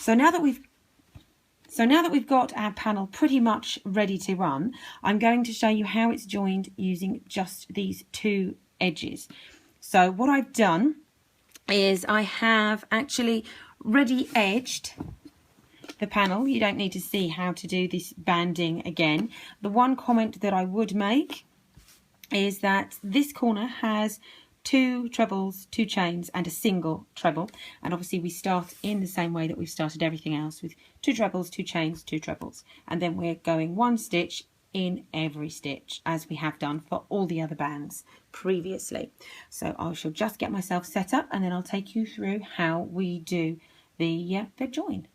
So now that we've got our panel pretty much ready to run, I'm going to show you how it's joined using just these two edges. So what I've done is I have actually ready edged the panel. You don't need to see how to do this banding again. The one comment that I would make is that this corner has 2 trebles, 2 chains and a single treble, and obviously we start in the same way that we've started everything else, with 2 trebles, 2 chains, 2 trebles, and then we're going 1 stitch in every stitch as we have done for all the other bands previously. So I shall just get myself set up and then I'll take you through how we do the join.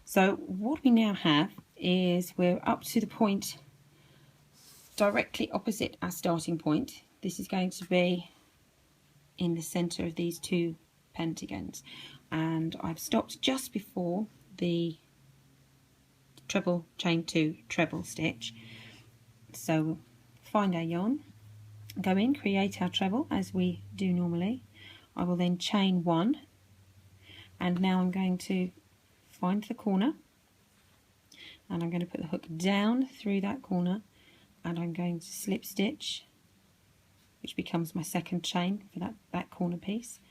So what we now have is we're up to the point directly opposite our starting point. This is going to be in the centre of these 2 pentagons, and I've stopped just before the treble chain 2 treble stitch. So find our yarn, go in, create our treble as we do normally. I will then chain 1, and now I'm going to find the corner and I'm going to put the hook down through that corner, and I'm going to slip stitch, which becomes my second chain for that corner piece.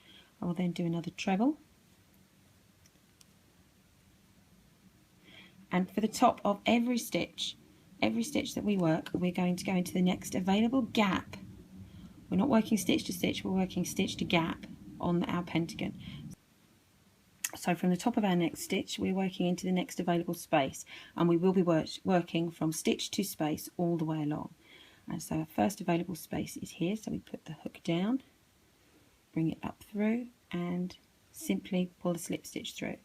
I will then do another treble, and for the top of every stitch that we work, we're going to go into the next available gap. We're not working stitch to stitch, we're working stitch to gap on our pentagon. So from the top of our next stitch, we're working into the next available space, and we will be working from stitch to space all the way along. And so our first available space is here, so we put the hook down, bring it up through, and simply pull the slip stitch through.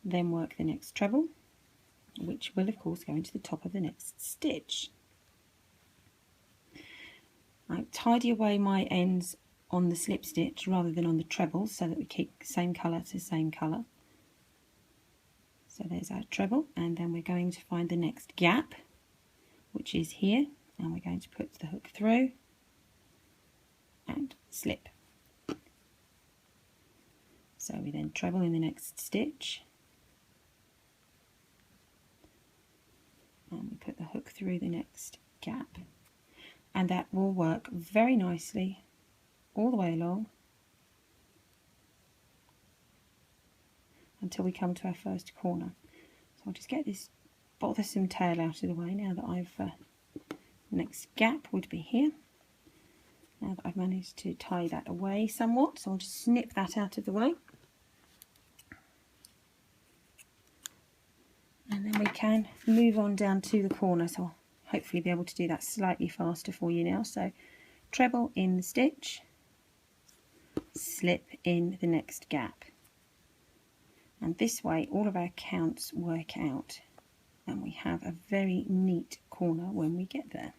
Then work the next treble, which will of course go into the top of the next stitch. I tidy away my ends on the slip stitch rather than on the treble, so that we keep same colour to same colour. So there's our treble, and then we're going to find the next gap, which is here, and we're going to put the hook through and slip. So we then treble in the next stitch, and we put the hook through the next gap, and that will work very nicely all the way along until we come to our first corner. So I'll just get this bothersome tail out of the way now that I've next gap would be here. Now that I've managed to tie that away somewhat, so I'll just snip that out of the way, and then we can move on down to the corner. So I'll hopefully be able to do that slightly faster for you now. So treble in the stitch, slip in the next gap, and this way all of our counts work out and we have a very neat corner when we get there.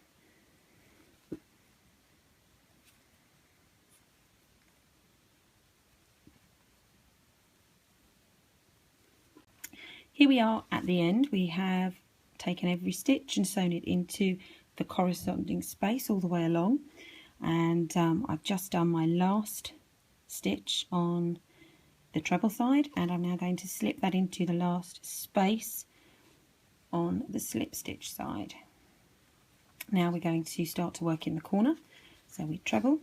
Here we are at the end. We have taken every stitch and sewn it into the corresponding space all the way along, and I've just done my last stitch on the treble side, and I'm now going to slip that into the last space on the slip stitch side. Now we're going to start to work in the corner. So we treble,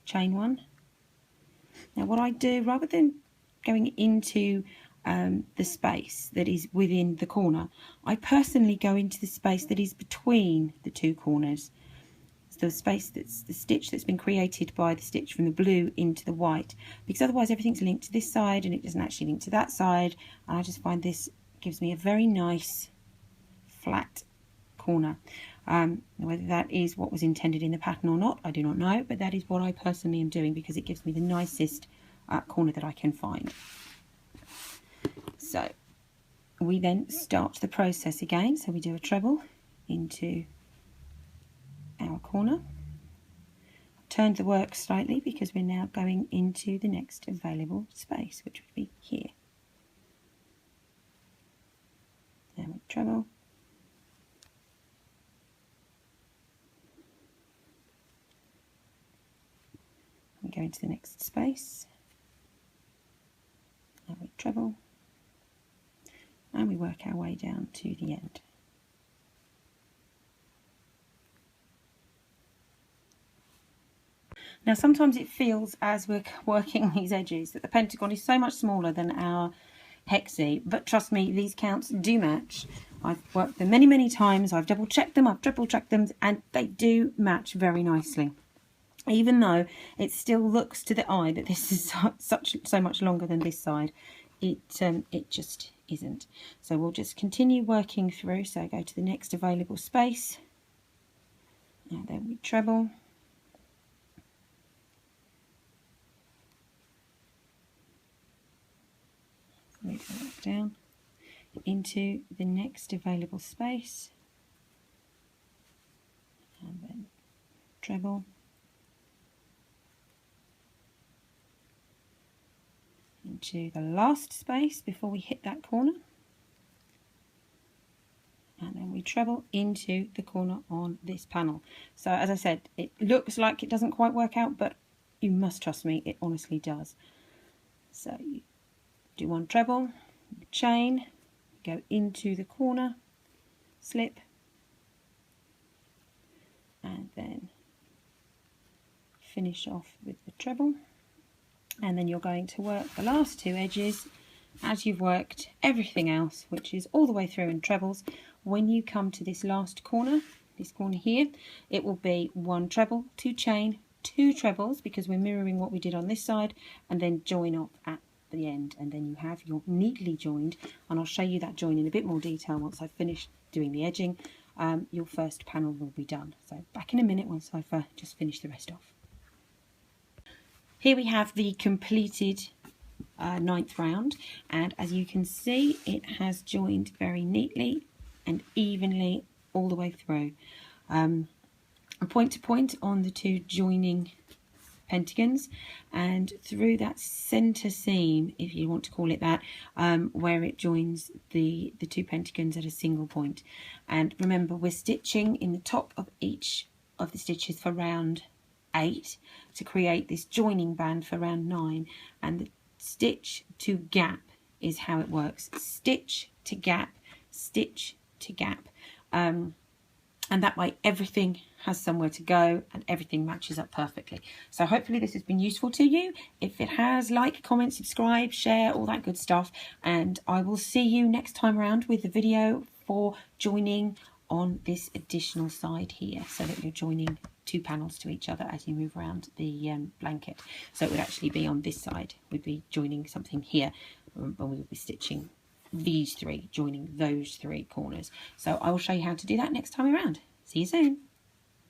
chain 1. Now what I do, rather than going into the space that is within the corner, I personally go into the space that is between the 2 corners. The space that's the stitch that's been created by the stitch from the blue into the white, because otherwise everything's linked to this side and it doesn't actually link to that side, and I just find this gives me a very nice flat corner. Whether that is what was intended in the pattern or not, I do not know, but that is what I personally am doing because it gives me the nicest corner that I can find. So we then start the process again. So we do a treble into our corner, turned the work slightly because we're now going into the next available space, which would be here. treble. We go into the next space, and we treble, and we work our way down to the end. Now sometimes it feels as we're working these edges that the pentagon is so much smaller than our hexie, but trust me, these counts do match. I've worked them many times, I've double checked them, I've triple checked them, and they do match very nicely. Even though it still looks to the eye that this is so much longer than this side, it just isn't. So we'll just continue working through. So go to the next available space, and then we treble. Move that down into the next available space, and then treble, into the last space before we hit that corner, and then we treble into the corner on this panel. So as I said, it looks like it doesn't quite work out, but you must trust me, it honestly does. So you do one treble, chain, go into the corner, slip, and then finish off with the treble. And then you're going to work the last two edges as you've worked everything else, which is all the way through in trebles. When you come to this last corner, this corner here, it will be one treble, two chain, two trebles, because we're mirroring what we did on this side, and then join off at the end, and then you have your neatly joined, and I'll show you that join in a bit more detail once I've finished doing the edging. Your first panel will be done. So back in a minute once I've just finished the rest off. Here we have the completed 9th round, and as you can see, it has joined very neatly and evenly all the way through. Point to point on the two joining pentagons, and through that center seam, if you want to call it that, where it joins the two pentagons at a single point. And remember, we're stitching in the top of each of the stitches for round 8 to create this joining band for round 9, and the stitch to gap is how it works. Stitch to gap, stitch to gap, and that way everything has somewhere to go and everything matches up perfectly. So hopefully this has been useful to you. If it has, like, comment, subscribe, share, all that good stuff, and I will see you next time around with the video for joining on this additional side here, so that you're joining two panels to each other as you move around the blanket. So it would actually be on this side, we'd be joining something here, and we would be stitching these three, joining those three corners. So I will show you how to do that next time around. See you soon.